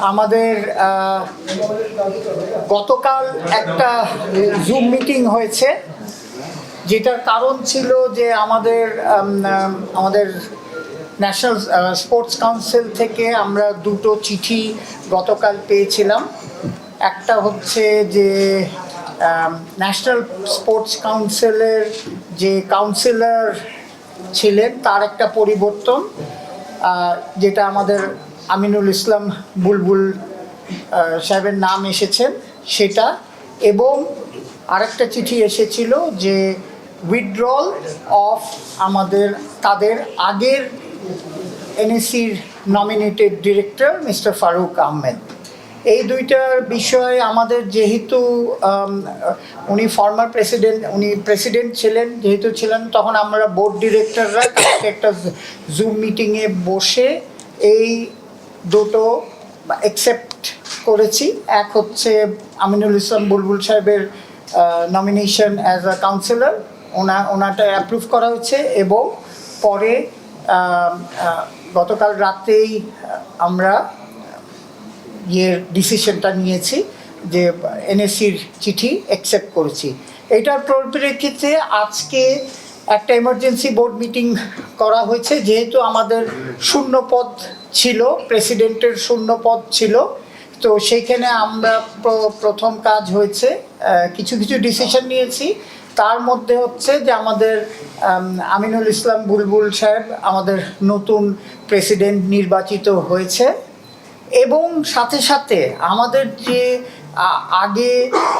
আমাদের গতকাল একটা জুম মিটিং হয়েছে, যেটার কারণ ছিল যে আমাদের ন্যাশনাল স্পোর্টস কাউন্সিল থেকে আমরা দুটো চিঠি গতকাল পেয়েছিলাম। একটা হচ্ছে যে ন্যাশনাল স্পোর্টস কাউন্সিলের যে কাউন্সিলর ছিলেন তার একটা পরিবর্তন, যেটা আমাদের আমিনুল ইসলাম বুলবুল সাহেবের নাম এসেছেন সেটা, এবং আরেকটা চিঠি এসেছিল যে উইথড্রল অফ তাদের আগের এনএসির nominated director mister Faruk Ahmed. এই দুইটার বিষয়ে আমাদের যেহেতু উনি ফর্মার প্রেসিডেন্ট, উনি প্রেসিডেন্ট ছিলেন যেহেতু ছিলেন, তখন আমরা বোর্ড ডিরেক্টররা একটা জুম মিটিংয়ে বসে এই দুটো অ্যাকসেপ্ট করেছি। এক হচ্ছে আমিনুল ইসলাম বুলবুল সাহেবের নমিনেশন অ্যাজ আ কাউন্সিলর, ওনাটা অ্যাপ্রুভ করা হয়েছে, এবং পরে গতকাল রাতেই আমরা ডিসিশনটা নিয়েছি যে এনএসির চিঠি অ্যাকসেপ্ট করেছি। এটার পরিপ্রেক্ষিতে আজকে একটা এমার্জেন্সি বোর্ড মিটিং করা হয়েছে, যেহেতু আমাদের শূন্য পদ ছিল, প্রেসিডেন্টের শূন্য পদ ছিল, তো সেইখানে আমরা প্রথম কাজ হয়েছে কিছু ডিসিশন নিয়েছি। তার মধ্যে হচ্ছে যে আমাদের আমিনুল ইসলাম বুলবুল সাহেব আমাদের নতুন প্রেসিডেন্ট নির্বাচিত হয়েছে, এবং সাথে সাথে আমাদের যে আগে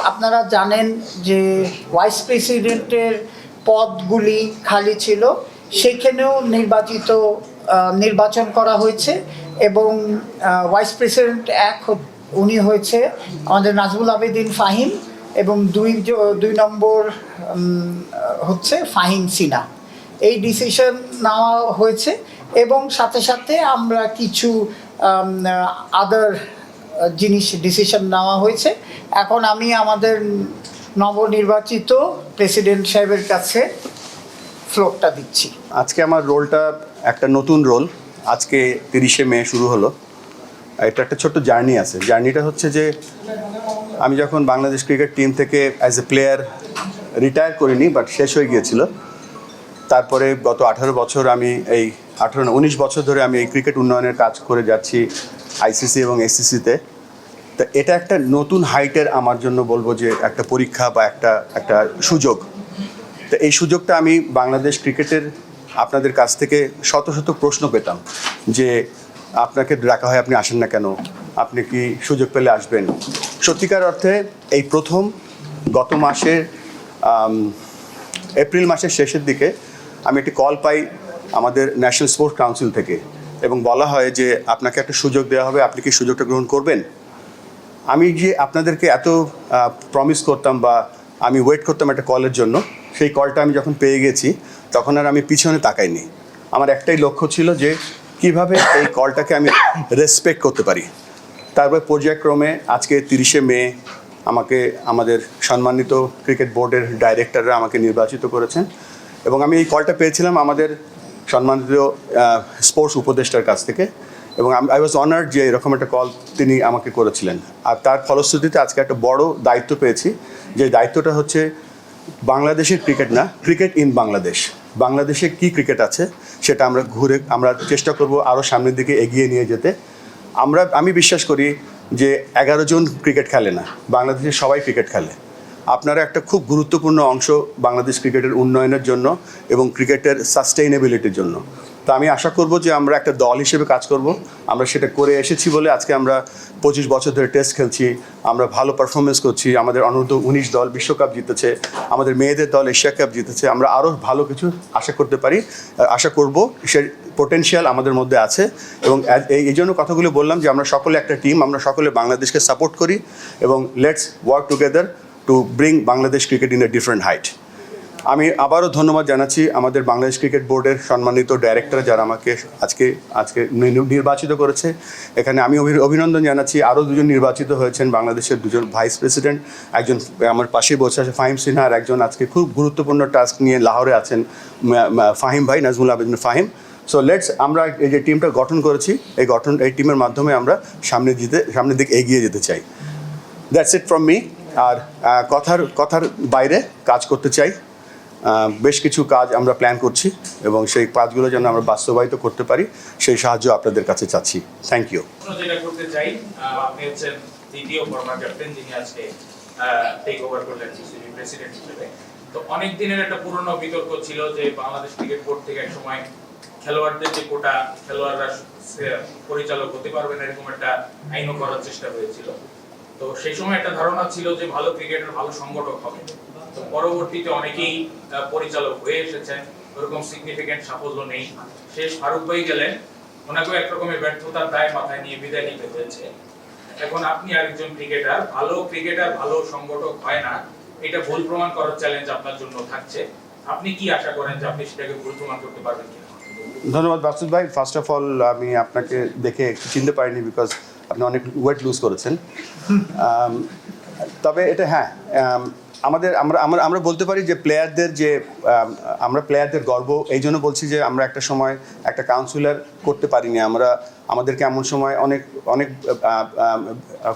আপনারা জানেন যে ভাইস প্রেসিডেন্টের পদগুলি খালি ছিল, সেখানেও নির্বাচন করা হয়েছে, এবং ভাইস প্রেসিডেন্ট উনি হয়েছে আমাদের নাজমুল আবেদিন ফাহিম, এবং দুই নম্বর হচ্ছে ফাহিম সিনা। এই ডিসিশন নেওয়া হয়েছে, এবং সাথে সাথে আমরা কিছু আদার ডিসিশন নেওয়া হয়েছে। এখন আমি আমাদের নবনির্বাচিত প্রেসিডেন্ট সাহেবের কাছে ফ্লোরটা দিচ্ছি। আজকে আমার রোলটা একটা নতুন রোল, আজকে 30শে মে শুরু হলো। এটা একটা ছোট্ট জার্নি আছে। জার্নিটা হচ্ছে যে আমি যখন বাংলাদেশ ক্রিকেট টিম থেকে অ্যাজ এ প্লেয়ার রিটায়ার করিনি, বাট শেষ হয়ে গিয়েছিল। তারপরে গত 18 বছর আমি 19 বছর ধরে আমি এই ক্রিকেট উন্নয়নের কাজ করে যাচ্ছি আইসিসি এবং এসসিসিতে। তো এটা একটা নতুন হাইটের আমার জন্য বলবো যে একটা পরীক্ষা বা একটা সুযোগ। তো এই সুযোগটা আমি বাংলাদেশ ক্রিকেটের আপনাদের কাছ থেকে শত শত প্রশ্ন পেতাম যে আপনাকে ডাকা হয়, আপনি আসেন না কেন, আপনি কি সুযোগ পেলে আসবেন। সত্যিকার অর্থে এই প্রথম গত মাসের এপ্রিল মাসের শেষের দিকে আমি একটি কল পাই আমাদের ন্যাশনাল স্পোর্টস কাউন্সিল থেকে, এবং বলা হয় যে আপনাকে একটা সুযোগ দেওয়া হবে, আপনি কি সুযোগটা গ্রহণ করবেন। আমি যে আপনাদেরকে এত প্রমিস করতাম বা আমি ওয়েট করতাম একটা কলের জন্য, সেই কলটা আমি যখন পেয়ে গেছি তখন আর আমি পিছনে তাকাইনি। আমার একটাই লক্ষ্য ছিল যে কিভাবে এই কলটাকে আমি রেসপেক্ট করতে পারি। তারপর পর্যায়ক্রমে আজকে 30শে মে আমাকে আমাদের সম্মানিত ক্রিকেট বোর্ডের ডাইরেক্টররা আমাকে নির্বাচিত করেছেন, এবং আমি এই কলটা পেয়েছিলাম আমাদের সম্মানিত স্পোর্টস উপদেষ্টার কাছ থেকে, এবং আই ওয়াজ অনার্ড যে এরকম একটা কল তিনি আমাকে করেছিলেন। আর তার ফলশ্রুতিতে আজকে একটা বড় দায়িত্ব পেয়েছি, যে দায়িত্বটা হচ্ছে বাংলাদেশের ক্রিকেট না, ক্রিকেট ইন বাংলাদেশ। বাংলাদেশে কি ক্রিকেট আছে সেটা আমরা চেষ্টা করব আরও সামনের দিকে এগিয়ে নিয়ে যেতে। আমি বিশ্বাস করি যে 11 জন ক্রিকেট খেলে না, বাংলাদেশে সবাই ক্রিকেট খেলে। আপনারা একটা খুব গুরুত্বপূর্ণ অংশ বাংলাদেশ ক্রিকেটের উন্নয়নের জন্য এবং ক্রিকেটের সাস্টেইনেবিলিটির জন্য। তো আমি আশা করব যে আমরা একটা দল হিসেবে কাজ করব। আমরা সেটা করে এসেছি বলে আজকে আমরা 25 বছর ধরে টেস্ট খেলছি, আমরা ভালো পারফরমেন্স করছি, আমাদের অনূর্ধ্ব 19 দল বিশ্বকাপ জিতেছে, আমাদের মেয়েদের দল এশিয়া কাপ জিতেছে। আমরা আরও ভালো কিছু আশা করব, সে পোটেনশিয়াল আমাদের মধ্যে আছে। এবং এই জন্য কথাগুলো বললাম যে আমরা সকলে একটা টিম, আমরা সকলে বাংলাদেশকে সাপোর্ট করি, এবং let's work together to bring Bangladesh cricket in a different height. আমি আবারও ধন্যবাদ জানাচ্ছি আমাদের বাংলাদেশ ক্রিকেট বোর্ডের সম্মানিত ডাইরেক্টর যারা আমাকে আজকে নির্বাচিত করেছে। এখানে আমি অভিনন্দন জানাচ্ছি আরও দুজন নির্বাচিত হয়েছেন, বাংলাদেশের দুজন ভাইস প্রেসিডেন্ট, একজন আমার পাশেই বসে আছে ফাহিম সিনহা, আর একজন আজকে খুব গুরুত্বপূর্ণ টাস্ক নিয়ে লাহোরে আছেন ফাহিম ভাই, নাজমুল আবেদিন ফাহিম। সো লেটস আমরা এই যে টিমটা গঠন করেছি এই টিমের মাধ্যমে আমরা সামনের দিকে এগিয়ে যেতে চাই। That's it from me. আর কথার বাইরে কাজ করতে চাই। বেশ কিছু কাজ আমরা প্ল্যান করছি এবং সেই কাজগুলো যেন আমরা বাস্তবায়িত করতে পারি সেই সাহায্য আপনাদের কাছে চাচ্ছি। Thank you. যেটা করতে চাই, আপনি হচ্ছেন দ্বিতীয় ফরমার ক্যাপ্টেন যিনি আজকে টেক ওভার করলেন সিসিবি প্রেসিডেন্ট হিসেবে। তো অনেক দিনের একটা পুরনো বিতর্ক ছিল যে বাংলাদেশ ক্রিকেট বোর্ড থেকে এক সময় খেলোয়াড়দের যে কোটা, খেলোয়াড়রা পরিচালক হতে পারবেন এরকম একটা আইনও করার চেষ্টা হয়েছিল। তো সেই সময় একটা ধারণা ছিল যে ভালো ক্রিকেটার ভালো সংগঠক হবে। তো পরবর্তীতে অনেকেই পরিচালক হয়ে এসেছেন, ওরকম সিগনিফিকেন্ট সাফল্য নেই। শেষ ফারুক ভাই গেলেন, ওনাকেও একরকমের ব্যর্থতার দায় মাথায় নিয়ে বিদায় নিতে হয়েছে। এখন আপনি আরেকজন ক্রিকেটার, ভালো সংগঠক হয় না, এটা ভুল প্রমাণ করার চ্যালেঞ্জ আপনার জন্য থাকছে। আপনি কি আশা করেন যে আপনি সেটাকে ভুল প্রমাণ করতে পারবেন কিনা? ধন্যবাদ বাসুদ ভাই। ফার্স্ট অফ অল আমি আপনাকে দেখে চিনতে পারিনি বিকজ আপনি অনেক ওয়েট লুজ করেছেন। তবে এটা হ্যাঁ, আমরা বলতে পারি যে আমরা প্লেয়ারদের গর্ব এই জন্য বলছি যে আমরা একটা সময় একটা কাউন্সিলর করতে পারিনি। আমাদেরকে এমন সময় অনেক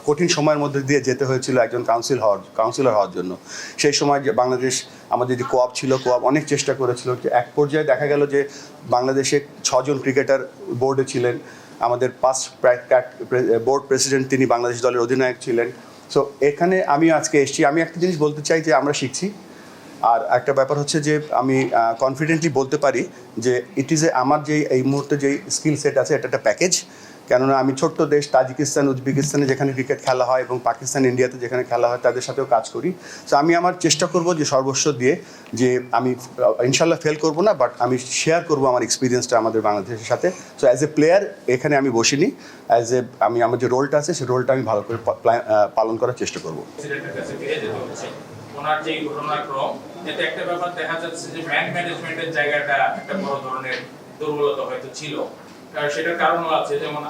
কঠিন সময়ের মধ্যে দিয়ে যেতে হয়েছিল একজন কাউন্সিলর হওয়ার জন্য। সেই সময় যে বাংলাদেশ আমাদের যে কোঅপ ছিল, কোঅপ অনেক চেষ্টা করেছিল। এক পর্যায়ে দেখা গেল যে বাংলাদেশে 6 জন ক্রিকেটার বোর্ডে ছিলেন। আমাদের পাস্ট বোর্ড প্রেসিডেন্ট তিনি বাংলাদেশ দলের অধিনায়ক ছিলেন। সো এখানে আমি আজকে এসেছি, আমি একটা জিনিস বলতে চাই যে আমরা শিখছি। আর একটা ব্যাপার হচ্ছে যে আমি কনফিডেন্টলি বলতে পারি যে আমার যে এই মুহূর্তে যে স্কিল সেট আছে এটা একটা প্যাকেজ। কেননা আমি ছোট্ট দেশ তাজিকিস্তান, উজবেকিস্তানে যেখানে ক্রিকেট খেলা হয় এবং পাকিস্তান, ইন্ডিয়াতে যেখানে খেলা হয় তাদের সাথেও কাজ করি। সো আমি আমার চেষ্টা করব যে সর্বস্ব দিয়ে যে আমি ইনশাল্লাহ ফেল করব না, বাট আমি শেয়ার করব আমার এক্সপিরিয়েন্সটা আমাদের বাংলাদেশের সাথে। সো অ্যাজ এ প্লেয়ার এখানে আমি বসিনি, আমার যে রোলটা আছে সেই রোলটা আমি ভালো করে পালন করার চেষ্টা করব। প্রেসিডেন্টের কাছে ফিরে যেতে হচ্ছে ওনার যে ঘটনাক্রম, এতে একটা ব্যাপার দেখা যাচ্ছে যে ম্যানেজমেন্টের জায়গাটা একটা বড় ধরনের দুর্বলতা হয়তো ছিল। সেটার কারণও আছে, যেমন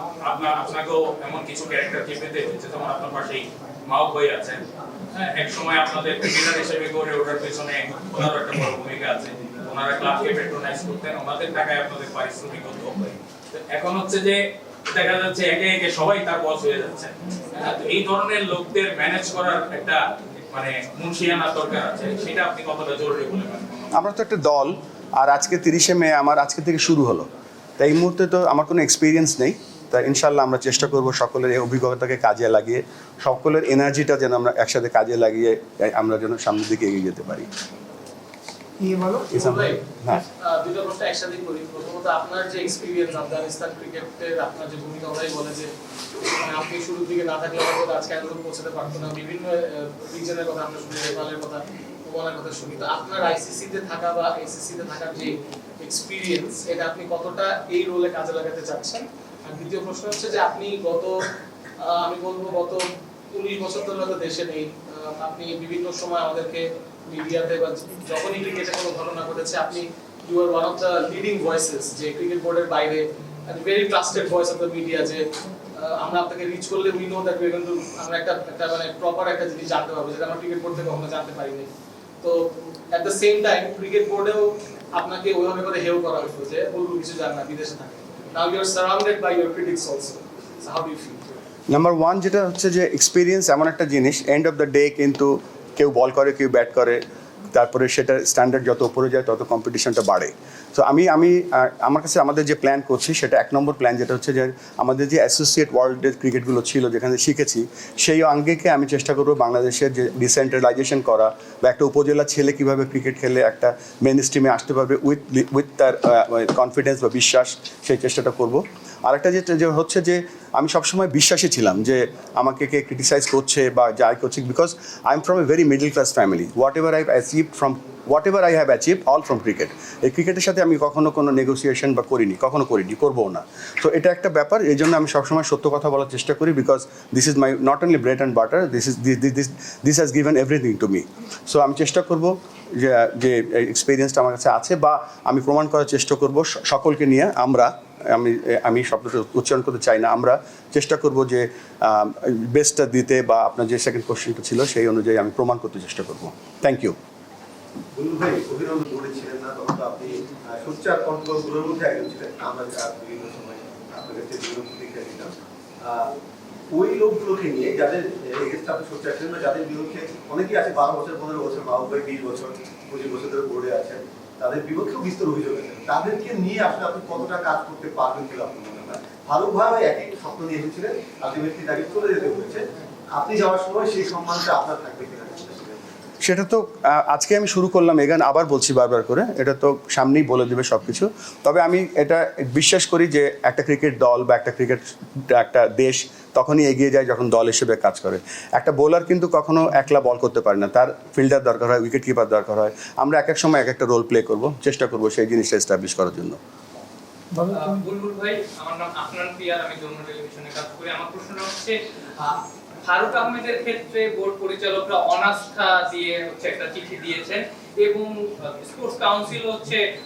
আপনাকেও এমন কিছু ক্যারেক্টারকে পেতে হয়েছে, যেমন আপনার পাশেই মাহবুব ভাই আছেন। এক সময় আপনাদের ক্রিকেটার হিসেবে গড়ে ওঠার পেছনে ওনারও একটা বড় ভূমিকা আছে। ওনারা ক্লাবকে পেট্রোনাইজ করতেন, ওনাদের টাকায় আপনাদের পারিশ্রমিক হতো। এখন হচ্ছে যে দেখা যাচ্ছে একে একে সবাই তার বস হয়ে যাচ্ছে। এই ধরনের লোকদের ম্যানেজ করার একটা মুন্সিয়ানা দরকার আছে, সেটা আপনি কতটা জরুরি বলে মনে করেন? আমরা তো একটা দল, আর আজকে 30শে মে আমার আজকে থেকে শুরু হলো। তাই এই মুহূর্তে তো আমার কোনো এক্সপিরিয়েন্স নেই। তাই ইনশাল্লাহ আমরা চেষ্টা করব সকলের এই অভিজ্ঞতাকে কাজে লাগিয়ে, সকলের এনার্জিটা যেন আমরা একসাথে কাজে লাগিয়ে আমরা যেন সামনের দিকে এগিয়ে যেতে পারি। হ্যাঁ, দুটো প্রশ্ন একসাথে করি। প্রথমত আপনার যে এক্সপেরিয়েন্স আফগানিস্তান ক্রিকেটের, আপনার যে ভূমিকা ওরাই বলে যে আপনি শুরুর দিকে না থাকলে হয়তো আজকে এতদূর পৌঁছাতে পারতো না। বিভিন্ন রিজনের কথা আমরা শুনি, নেপালের কথা, ওমানের কথা শুনি। তো আপনার আইসিসিতে থাকা বা এসিসিতে থাকার যে এক্সপেরিয়েন্স, এটা আপনি কতটা এই রোলে কাজে লাগাতে চাচ্ছেন? আর দ্বিতীয় প্রশ্ন হচ্ছে যে আপনি আমি বলবো গত 19 বছর ধরে হয়তো দেশে নেই। আপনি বিভিন্ন সময় আমাদেরকে মিডিয়াতে বা যখনই ক্রিকেটে কোনো ঘটনা ঘটেছে আপনি you are one of the leading voices, যে ক্রিকেট বোর্ডের বাইরে very trusted voice of the media, যে আমরা আপনাকে রিচ করলে উই নো দ্যাট উই কিন্তু আমরা একটা প্রপার একটা জিনিস জানতে পারবো যেটা আমরা ক্রিকেট বোর্ড থেকে কখনো জানতে পারিনি। তো at the same time cricket বোর্ডেও আপনাকে ওইভাবে করে হেও করা হতো যে বলবো কিছু জান না, বিদেশে থাকে। Now you are surrounded by your critics also, so how do you feel? Number 1 যেটা হচ্ছে যে এক্সপিরিয়েন্স এমন একটা জিনিস, এন্ড অফ দ্য ডে কিন্তু কেউ বল করে কেউ ব্যাট করে, তারপরে সেটার স্ট্যান্ডার্ড যত উপরে যায় তত কম্পিটিশনটা বাড়ে। সো আমার কাছে আমাদের যে প্ল্যান করছি সেটা 1 নম্বর প্ল্যান, যেটা হচ্ছে যে আমাদের যে অ্যাসোসিয়েট ওয়ার্ল্ডের ক্রিকেটগুলো ছিল যেখানে শিখেছি, সেই অঙ্গেকে আমি চেষ্টা করবো বাংলাদেশের যে ডিসেন্ট্রালাইজেশন করা বা একটা উপজেলা ছেলে কীভাবে ক্রিকেট খেলে একটা মেন স্ট্রিমে আসতে পারবে উইথ তার কনফিডেন্স বা বিশ্বাস, সেই চেষ্টাটা করবো। আরেকটা যেটা হচ্ছে যে আমি সবসময় বিশ্বাসী ছিলাম যে আমাকে কে ক্রিটিসাইজ করছে বা যাই করছে, because I am from a very middle class family. What ever I have achieved all from cricket. এই ক্রিকেটের সাথে আমি কখনো কোনো নেগোসিয়েশন বা করিনি, করবোও না। তো এটা একটা ব্যাপার, এই জন্য আমি সবসময় সত্য কথা বলার চেষ্টা করি, because this is my not only bread and butter, this has given everything to me. So আমি চেষ্টা করবো যে এক্সপিরিয়েন্সটা আমার কাছে আছে, বা আমি প্রমাণ করার চেষ্টা করবো সকলকে নিয়ে। আমি শব্দটা উচ্চারণ করতে চাই না, আমরা চেষ্টা করব যে বেস্টটা দিতে, বা আপনার যে সেকেন্ড কোশ্চেনটা ছিল সেই অনুযায়ী আমি প্রমাণ করতে চেষ্টা করব। Thank you. ভাই অভিনন্দন বলেছিলেন না, তখন আপনি সোচ্চার কণ্ঠগুলোর মধ্যে একজন ছিলেন। আমরা বিভিন্ন সময় আপনার কাছে বিভিন্ন প্রতিক্রিয়া দিতাম। ওই লোকগুলোকে নিয়ে যাদের এগেনস্টে আপনি সোচ্চার ছিলেন বা যাদের বিরুদ্ধে অনেকেই আছে 12 বছর 15 বছর, মাহবুব ভাই 20 বছর 25 বছর ধরে বোর্ডে আছেন, তাদের বিপক্ষেও বিস্তর অভিযোগ আছে। তাদেরকে নিয়ে আসলে আপনি কতটা কাজ করতে পারবেন বলে আপনার মনে হয়? ফারুকভাবে একই স্বপ্ন নিয়ে এসেছিলেন, আলটিমেটলি তাকে চলে যেতে হয়েছে। আপনি যাওয়ার সময় সেই সম্মানটা আপনার থাকবে কিনা? সেটা তো আজকে আমি শুরু করলাম এগান, আবার বলছি বারবার করে, এটা তো সামনেই বলে দেবে সব কিছু। তবে আমি এটা বিশ্বাস করি যে একটা ক্রিকেট দল বা একটা দেশ তখনই এগিয়ে যায় যখন দল হিসেবে কাজ করে। একটা বোলার কিন্তু কখনো একলা বল করতে পারে না, তার ফিল্ডার দরকার হয়, উইকেট কিপার দরকার হয়। আমরা এক এক সময় এক একটা রোল প্লে করব, চেষ্টা করব সেই জিনিসটা এস্টাবলিশ করার জন্য। বুলবুল ভাই, আমার নাম আফনান পিয়ার, আমি যমুনা টেলিভিশনে কাজ করি। আমার প্রশ্নটা হচ্ছে ফারুক আহমেদের ক্ষেত্রে বোর্ড পরিচালকরা অনাস্থা দিয়ে একটা চিঠি দিয়েছেন এবং স্পোর্টস কাউন্সিল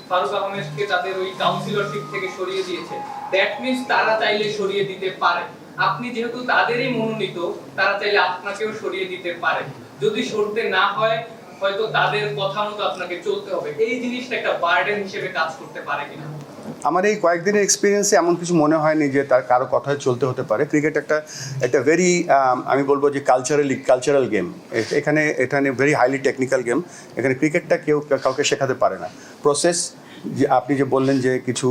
ফারুক আহমেদকে তাদের ওই কাউন্সিলরশিপ থেকে সরিয়ে দিয়েছে। দ্যাট মিন্স তারা চাইলে সরিয়ে দিতে পারে। আপনি যেহেতু তাদেরই মনোনীত, তারা চাইলে আপনাকেও সরিয়ে দিতে পারে। যদি সরতে না হয়, হয়তো তাদের কথা মতো আপনাকে চলতে হবে। এই জিনিসটা একটা বার্ডেন হিসেবে কাজ করতে পারে কিনা? আমার এই কয়েকদিনের এক্সপিরিয়েন্সে এমন কিছু মনে হয়নি যে তার কারো কথায় চলতে হতে পারে। ক্রিকেট একটা ভেরি আমি বলবো যে কালচারাল গেম। এখানে ভেরি হাইলি টেকনিক্যাল গেম। এখানে ক্রিকেটটা কেউ কাউকে শেখাতে পারে না। প্রসেস যে আপনি যে বললেন যে কিছু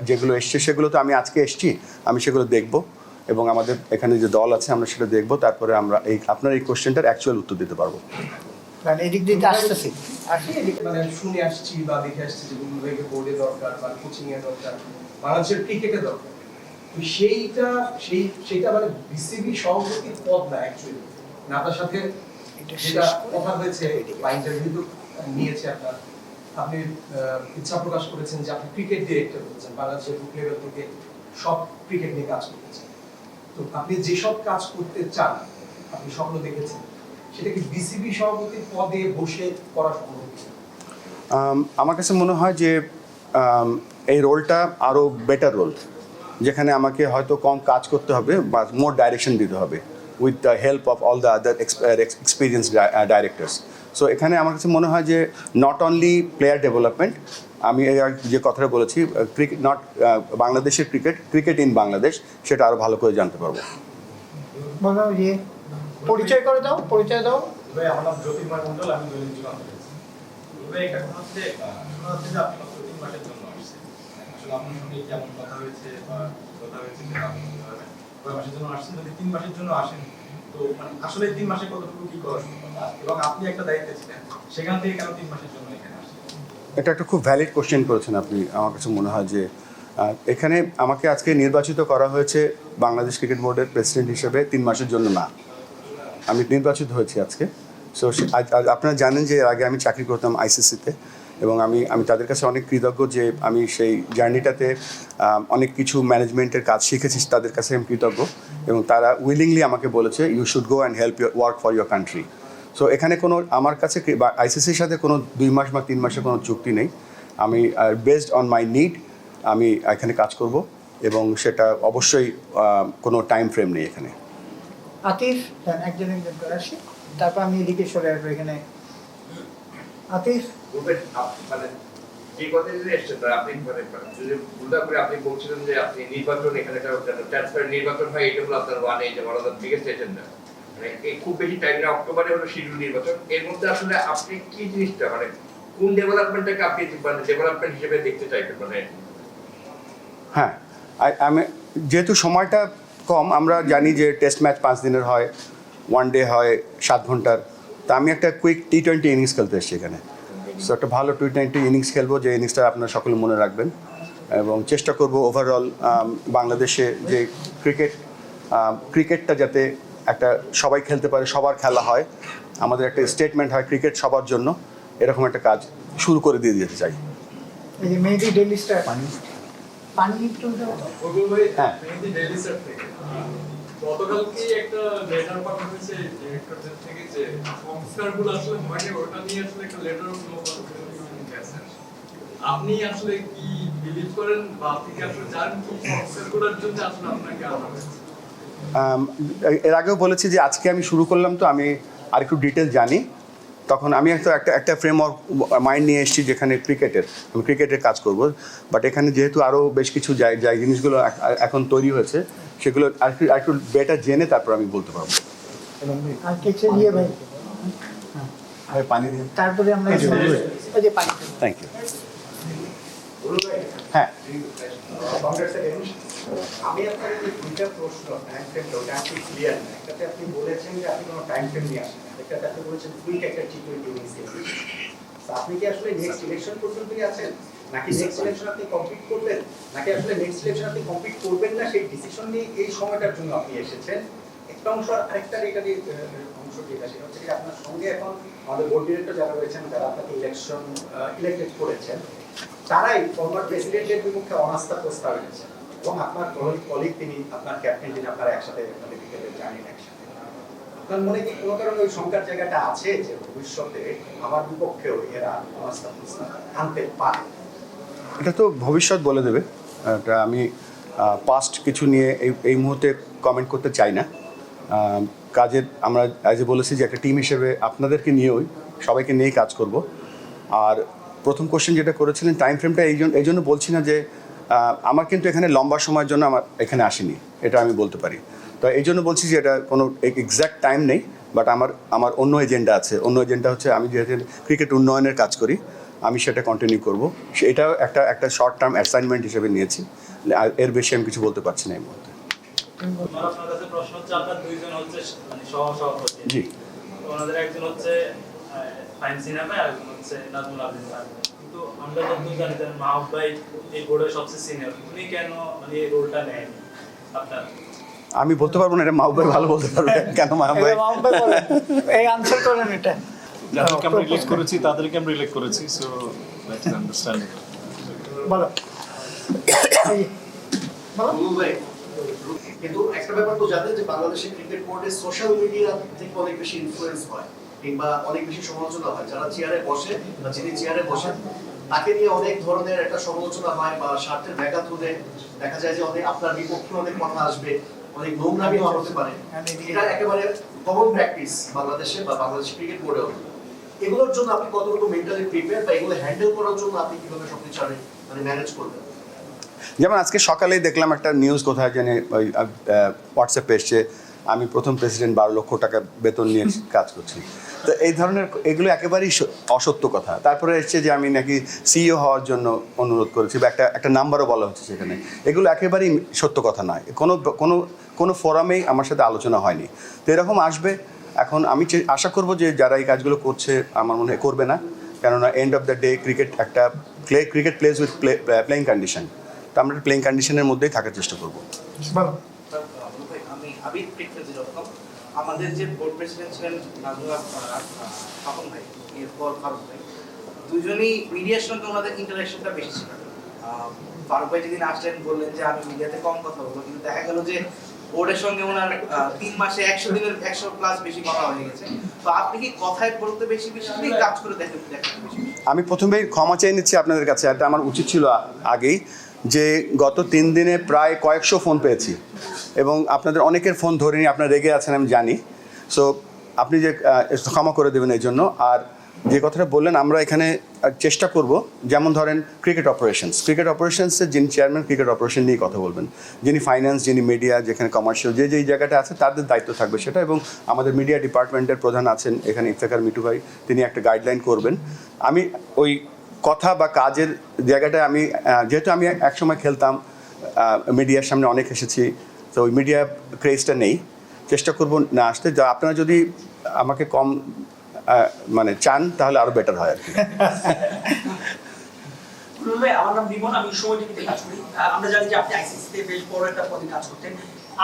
যেগুলো এসছে, সেগুলো তো আমি আজকে এসছি, আমি সেগুলো দেখব এবং আমাদের এখানে যে দল আছে আমরা সেটা দেখব, তারপরে আমরা আপনার এই কোশ্চেনটার অ্যাকচুয়াল উত্তর দিতে পারবো। এদিক দিয়ে আসতেছি মানে শুনে আসছি বা দেখে আসছি যে বুলবুলভাইকে বোর্ডে দরকার বা কোচিং এর দরকার, বাংলাদেশের ক্রিকেটে দরকার। তো সেইটা মানে বিসিবি সভাপতির পদ না অ্যাকচুয়ালি। আপনার সাথে যেটা কথা হয়েছে বা ইন্টারভিউ নিয়েছে আপনি ইচ্ছা প্রকাশ করেছেন যে আপনি ক্রিকেট ডিরেক্টর হচ্ছেন, বাংলাদেশের বুক লেভেল থেকে সব ক্রিকেট নিয়ে কাজ করতেছেন। তো আপনি যেসব কাজ করতে চান, আপনি স্বপ্ন দেখেছেন, সেটা কি বিসিবি সভাপতির পদে বসে করা সম্ভব? আমার কাছে মনে হয় যে এই রোলটা আরও বেটার রোল, যেখানে আমাকে হয়তো কম কাজ করতে হবে বা মোর ডাইরেকশন দিতে হবে with the help of all the other experience directors. So এখানে আমার কাছে মনে হয় যে নট অনলি প্লেয়ার ডেভেলপমেন্ট, আমি যে কথাটা বলেছি, বাংলাদেশের ক্রিকেট ইন বাংলাদেশ, সেটা আরও ভালো করে জানতে পারবো। বলো যে পরিচয় করে দাও, পরিচয় দাও। ভাই, আমার নাম জ্যোতির্ময় মণ্ডল, আমি দৈনিক জীবন থেকে। ভাই, একটা কথা হচ্ছে শোনা হচ্ছে যে আপনি মাত্র 3 মাসের জন্য আসছেন। আসলে আপনার সঙ্গে কেমন কথা হয়েছে বা কথা হয়েছে যে আপনি কয় মাসের জন্য আসছেন? যদি 3 মাসের জন্য আসেন, তো মানে আসলে 3 মাসে কতটুকু কি করা সম্ভব, এবং আপনি একটা দায়িত্বে ছিলেন, সেখান থেকে কেন 3 মাসের জন্য এখানে আসছেন? এটা একটা খুব ভ্যালিড কোশ্চেন করেছেন আপনি। আমার কাছে মনে হয় যে এখানে আমাকে আজকে নির্বাচিত করা হয়েছে বাংলাদেশ ক্রিকেট বোর্ডের প্রেসিডেন্ট হিসেবে 3 মাসের জন্য না, আমি নির্বাচিত হয়েছি আজকে। সো আপনারা জানেন যে এর আগে আমি চাকরি করতাম আইসিসিতে, এবং আমি তাদের কাছে অনেক কৃতজ্ঞ যে আমি সেই জার্নিটাতে অনেক কিছু ম্যানেজমেন্টের কাজ শিখেছি, তাদের কাছে আমি কৃতজ্ঞ। এবং তারা উইলিংলি আমাকে বলেছে you should go and help work for your country. So এখানে কোনো আমার কাছে আইসিসির সাথে কোনো 2 মাস বা 3 মাসের কোনো চুক্তি নেই। আমি বেসড অন মাই নিড আমি এখানে কাজ করব, এবং সেটা অবশ্যই কোনো টাইম ফ্রেম নেই এখানে। আতিফ, একজন করে আসি, তারপর আমি এদিকে সরে আসবো। এখানে আতিফ, মানে যে কথা যদি এসছেন আপনি মানে যদি ভুলটা করে আপনি বলছিলেন যে আপনি নির্বাচন এখানে ট্রান্সফার নির্বাচন হয়, এটা হলো আপনার one as one of the biggest agenda. মানে এই খুব বেশি টাইম না, অক্টোবরে হলো শিডিউল নির্বাচন। এর মধ্যে আসলে আপনি কি জিনিসটা মানে কোন ডেভেলপমেন্টটাকে আপনি মানে ডেভেলপমেন্ট হিসেবে দেখতে চাইবেন? মানে হ্যাঁ, আমি যেহেতু সময়টা কম, আমরা জানি যে টেস্ট ম্যাচ 5 দিনের হয়, ওয়ান ডে হয় 7 ঘন্টার, তা আমি একটা কুইক T20 ইনিংস খেলতে এসেছি এখানে। সো একটা ভালো T20 ইনিংস খেলবো, যে ইনিংসটা আপনারা সকলে মনে রাখবেন, এবং চেষ্টা করব ওভারঅল বাংলাদেশে যে ক্রিকেটটা যাতে একটা সবাই খেলতে পারে, সবার খেলা হয়, আমাদের একটা স্টেটমেন্ট হয় ক্রিকেট সবার জন্য, এরকম একটা কাজ শুরু করে দিয়ে যেতে চাই। এই যে মেহেদি ডেইলি স্টার, পানি একটু দাও তো। বুলবুল ভাই, হ্যাঁ। মেহেদি ডেইলি স্টার থেকে গতকালকে একটা লেটার পাঠানো হয়েছে ডিরেক্টরদের থেকে যে সংস্কারগুলো আসলে হয়নি, ওটা নিয়ে আসলে একটা লেটার অফ নো গেছেন। আপনি আসলে কি বিলিভ করেন বা আপনি কি আসলে জানেন কি সংস্কারগুলোর জন্য আসলে আপনাকে আনা হয়েছে? এর আগেও বলেছি যে আজকে আমি শুরু করলাম, তো আমি আর একটু ডিটেল জানি, তখন আমি একটা ফ্রেমওয়ার্ক মাইন্ড নিয়ে এসেছি যেখানে আমি ক্রিকেটের কাজ করব, বাট এখানে যেহেতু আরও বেশ কিছু জিনিসগুলো এখন তৈরি হয়েছে, সেগুলো আর একটু বেটার জেনে তারপর আমি বলতে পারবো। আর কিছু দিয়ে ভাই, পানি দিয়ে তারপরে আমরা ওই যে পানি। Thank you. হ্যাঁ, আমি আপনার যে দুইটা প্রশ্ন টাইম ফ্রেমটা ওটা আপনি ক্লিয়ার না। একটাতে আপনি বলেছেন যে আপনি কোনো টাইম ফ্রেম নিয়ে আসেন, একটাতে আপনি বলেছেন কুইক একটা T20 ইনিংস খেলবেন। তো আপনি কি আসলে নেক্সট ইলেকশন পর্যন্তই আছেন, নাকি নেক্সট ইলেকশন আপনি কমপ্লিট করবেন, নাকি আসলে নেক্সট ইলেকশন আপনি কমপ্লিট করবেন না সেই ডিসিশন নিয়ে এই সময়টার জন্য আপনি এসেছেন? একটা অংশ, আরেকটা এটা অংশ যেটা সেটা হচ্ছে যে আপনার সঙ্গে এখন আমাদের বোর্ড ডিরেক্টর যারা রয়েছেন, যারা আপনাকে ইলেক্টেড করেছেন, তারাই ফরমার প্রেসিডেন্টের বিপক্ষে অনাস্থা প্রস্তাব এনেছেন এবং আপনার কলিগ তিনি, আপনার ক্যাপ্টেন যিনি, আপনারা একসাথে আপনাদের বিকেলে জানেন একসাথে। আপনার মনে কি কোনো কারণে ওই সংখ্যার জায়গাটা আছে যে ভবিষ্যতে আমার বিপক্ষেও এরা অনাস্থা প্রস্তাব আনতে পারে? এটা তো ভবিষ্যৎ বলে দেবে। এটা আমি পাস্ট কিছু নিয়ে এই মুহূর্তে কমেন্ট করতে চাই না। কাজের আমরা অ্যাজ এ বলেছি যে একটা টিম হিসেবে আপনাদেরকে নিয়েও সবাইকে নিয়েই কাজ করব। আর প্রথম কোশ্চেন যেটা করেছিলেন টাইম ফ্রেমটা, এই জন্য বলছি না যে আমার কিন্তু এখানে লম্বা সময়ের জন্য আমার এখানে আসেনি, এটা আমি বলতে পারি। তো এই জন্য বলছি যে এটা কোনো এক্স্যাক্ট টাইম নেই, বাট আমার অন্য এজেন্ডা আছে। অন্য এজেন্ডা হচ্ছে আমি যেহেতু ক্রিকেট উন্নয়নের কাজ করি, আমি সেটা কন্টিনিউ করবো। এটাও একটা শর্ট টার্ম অ্যাসাইনমেন্ট হিসেবে নিয়েছি, আর এর বেশি আমি কিছু বলতে পারছি না এই মুহূর্তে। আমার আপনার কাছে প্রশ্ন হচ্ছে, আপনার দুইজন হচ্ছে মানে সহ-সভাপতি। জি, তো ওনাদের একজন হচ্ছে ফাইন সিনেমা, আর একজন হচ্ছে নাজমুল আবেদিন স্যার। কিন্তু আমরা যতদূর জানি যে মাহবুব ভাই এই বোর্ডের সবচেয়ে সিনিয়র, উনি কেন মানে এই রোলটা নেয়নি আপনার? আমি বলতে পারবো না, এটা মাহবুব ভাই ভালো বলতে পারবে কেন মাহবুব ভাই। এই আনসার করেন এটা। যাদেরকে আমরা ইলেক্ট করেছি তাদেরকে আমরা ইলেক্ট করেছি, সো দ্যাট ইজ আন্ডারস্ট্যান্ডিং। বলো। কিন্তু একটা ব্যাপার তো জানেন যে বাংলাদেশের ক্রিকেট বোর্ডে সোশ্যাল মিডিয়া থেকে অনেক বেশি ইনফ্লুয়েন্স হয় কিংবা অনেক বেশি সমালোচনা হয়। যারা চেয়ারে বসে বা যিনি চেয়ারে বসেন তাকে নিয়ে অনেক ধরনের একটা সমালোচনা হয় বা স্বার্থের ব্যাঘাত হলে দেখা যায় যে অনেক আপনার বিপক্ষে অনেক কথা আসবে, অনেক নোংরামিও হতে পারে। এটা একেবারে কমন প্র্যাকটিস বাংলাদেশে বা বাংলাদেশ ক্রিকেট বোর্ডেও। এগুলোর জন্য আপনি কতটুকু মেন্টালি প্রিপেয়ার বা এগুলো হ্যান্ডেল করার জন্য আপনি কিভাবে সবকিছু মানে ম্যানেজ করবেন? যেমন আজকে সকালেই দেখলাম একটা নিউজ কোথায় জানে ওই হোয়াটসঅ্যাপে এসছে, আমি প্রথম প্রেসিডেন্ট 12 লক্ষ টাকা বেতন নিয়ে কাজ করছি। তো এই ধরনের এগুলো একেবারেই অসত্য কথা। তারপরে এসছে যে আমি নাকি সিইও হওয়ার জন্য অনুরোধ করেছি, বা একটা নাম্বারও বলা হচ্ছে সেখানে। এগুলো একেবারেই সত্য কথা নয়, কোনো ফোরামেই আমার সাথে আলোচনা হয়নি। তো এরকম আসবে। এখন আমি আশা করব যে যারা এই কাজগুলো করছে, আমার মনে হয় করবে না, কেননা end of the day cricket plays with playing condition. তো আমরা প্লেইং কন্ডিশনের মধ্যেই থাকার চেষ্টা করবো। আমি আবিদ প্রেক্ষাপট, আমাদের যে বোর্ড প্রেসিডেন্ট ছিলেন তপন ভাই, এরপর ফারুক ভাই, দুজনই মিডিয়ার সঙ্গে ওনাদের ইন্টারাকশনটা বেশি ছিল। ফারুক ভাই যেদিন আসলেন বললেন যে আমি মিডিয়াতে কম কথা বলবো, কিন্তু দেখা গেল যে বোর্ডের সঙ্গে ওনার 3 মাসে 100 দিনের 100+ বেশি কথা হয়ে গেছে। তো আপনি কি কথায় বলতে বেশি কাজ করে দেখেন বেশি? আমি প্রথমেই ক্ষমা চেয়ে নিচ্ছি আপনাদের কাছে, এটা আমার উচিত ছিল আগেই, যে গত 3 দিনে প্রায় কয়েকশো ফোন পেয়েছি এবং আপনাদের অনেকের ফোন ধরিনি, আপনারা রেগে আছেন আমি জানি। সো আপনি যে ক্ষমা করে দেবেন এই জন্য। আর যে কথাটা বললেন, আমরা এখানে চেষ্টা করব, যেমন ধরেন ক্রিকেট অপারেশনসের যিনি চেয়ারম্যান, ক্রিকেট অপারেশন নিয়ে কথা বলবেন, যিনি ফাইন্যান্স, যিনি মিডিয়া, যেখানে কমার্শিয়াল, যেই জায়গাটা আছে তাদের দায়িত্ব থাকবে সেটা। এবং আমাদের মিডিয়া ডিপার্টমেন্টের প্রধান আছেন এখানে ইফতেখার মিটু ভাই, তিনি একটা গাইডলাইন করবেন। আমি ওই কথা বা কাজের জায়গাটায় আমি যেহেতু আমি একসময় খেলতাম, মিডিয়ার সামনে অনেক এসেছি, তো ওই মিডিয়া ক্রেজটা নেই, চেষ্টা করব না আসতে। যা আপনারা যদি আমাকে কম মানে চান তাহলে আরো বেটার হয় আর কি। আমার নাম রিমন, আমি সময় টিভিতে কাজ করি। আমরা জানি যে আপনি আইসিসিতে বেশ বড় একটা পদে কাজ করতেন।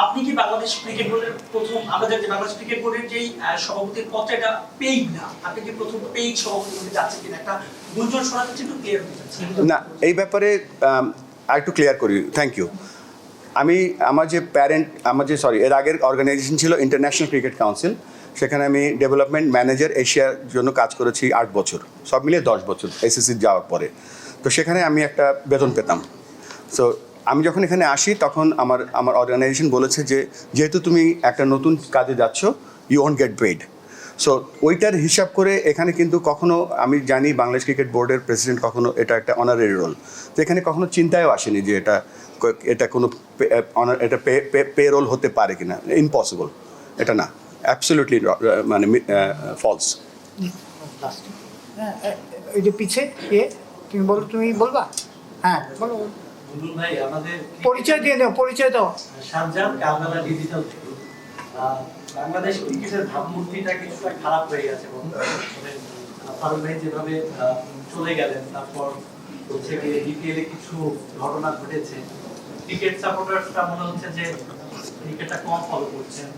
আপনি কি বাংলাদেশ ক্রিকেট বোর্ডের প্রথম, আমরা জানি যে বাংলাদেশ ক্রিকেট বোর্ডের যেই সভাপতির পদটা এটা পেইড না, আপনি কি প্রথম পেইড সভাপতি হতে যাচ্ছেন কিনা একটা গুঞ্জন শোনা যাচ্ছে, একটু ক্লিয়ার হতে চাচ্ছি। না, এই ব্যাপারে আরেকটু ক্লিয়ার করি। Thank you. এর আগের অর্গানাইজেশন ছিল ইন্টারন্যাশনাল ক্রিকেট কাউন্সিল, সেখানে আমি ডেভেলপমেন্ট ম্যানেজার এশিয়ার জন্য কাজ করেছি 8 বছর, সব মিলিয়ে 10 বছর এসএসসি যাওয়ার পরে। তো সেখানে আমি একটা বেতন পেতাম। সো আমি যখন এখানে আসি তখন আমার অর্গানাইজেশন বলেছে যে যেহেতু তুমি একটা নতুন কাজে যাচ্ছ, you won't get paid. So ওইটার হিসাব করে এখানে কিন্তু কখনো আমি জানি বাংলাদেশ ক্রিকেট বোর্ডের প্রেসিডেন্ট কখনো এটা একটা অনারারি রোল, তো এখানে কখনো চিন্তায়ও আসেনি যে এটা কোনো এটা পে রোল হতে পারে কিনা, ইম্পসিবল, এটা না, অ্যাবসলিউটলি মানে ফলস। হ্যাঁ, এই যে পিছে তুমি বলবা? হ্যাঁ বলো। বুলবুল ভাই, আমাদের পরিচয় দিয়ে দাও, পরিচয় দাও। শাহজাহান, কালকাটা ডিজিটাল থেকে। বাংলাদেশ ক্রিকেটের ভাবমূর্তিটা কিছুটা খারাপ হয়ে গেছে বর্তমানে। ফারুক ভাই যেভাবে চলে গেলেন, তারপর হচ্ছে গিয়ে বিপিএল এ কিছু ঘটনা ঘটেছে, ক্রিকেট সাপোর্টারসরা মনে হচ্ছে যে ক্রিকেটটা কম ফলো করছেন,